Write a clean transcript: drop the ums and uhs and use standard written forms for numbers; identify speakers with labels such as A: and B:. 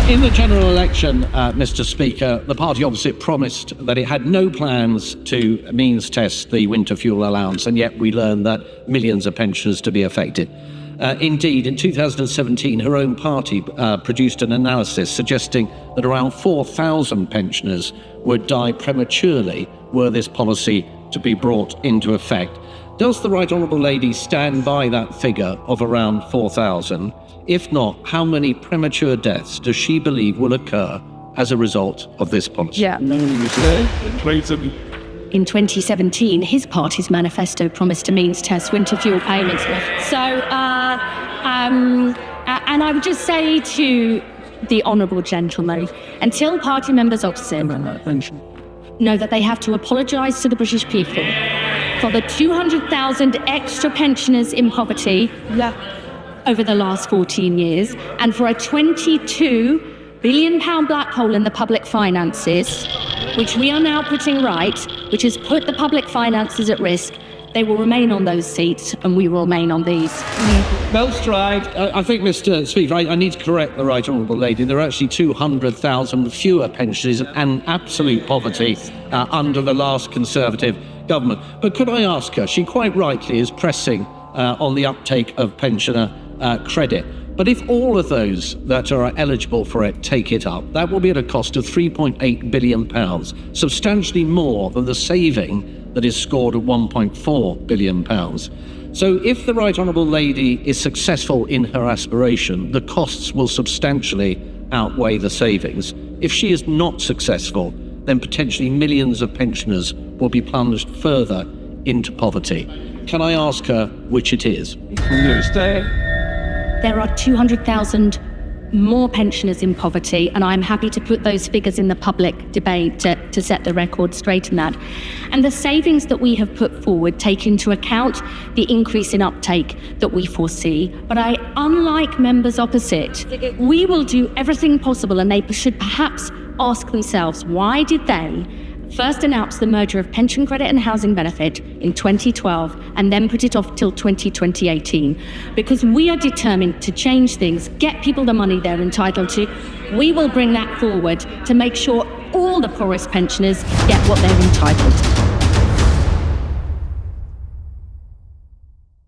A: In the general election, Mr. Speaker, the party opposite promised that it had no plans to means test the winter fuel allowance, and yet we learned that millions of pensioners to be affected. Indeed, in 2017, her own party produced an analysis suggesting that around 4,000 pensioners would die prematurely were this policy to be brought into effect. Does the Right Honourable Lady stand by that figure of around 4,000? If not, how many premature deaths does she believe will occur as a result of this policy?
B: In 2017, his party's manifesto promised to means test winter fuel payments. So, and I would just say to the honourable gentleman, until party members opposite know that they have to apologise to the British people for the 200,000 extra pensioners in poverty over the last 14 years, and for a £22 billion black hole in the public finances, which we are now putting right, which has put the public finances at risk, they will remain on those seats and we will remain on these.
A: Mel Stride, I think, Mr. Speaker, I need to correct the Right Honourable Lady. There are actually 200,000 fewer pensioners and absolute poverty under the last Conservative government. But could I ask her, she quite rightly is pressing on the uptake of pensioner credit. But if all of those that are eligible for it take it up, that will be at a cost of £3.8 billion, substantially more than the saving that is scored at £1.4 billion. So if the Right Honourable Lady is successful in her aspiration, the costs will substantially outweigh the savings. If she is not successful, then potentially millions of pensioners will be plunged further into poverty. Can I ask her which it is?
B: There are 200,000 more pensioners in poverty, and I'm happy to put those figures in the public debate to set the record straight in that. And the savings that we have put forward take into account the increase in uptake that we foresee. But unlike members opposite, we will do everything possible, and they should perhaps ask themselves, why did they first announced the merger of pension credit and housing benefit in 2012 and then put it off till 2018? Because we are determined to change things, get people the money they're entitled to. We will bring that forward to make sure all the poorest pensioners get what they're entitled to.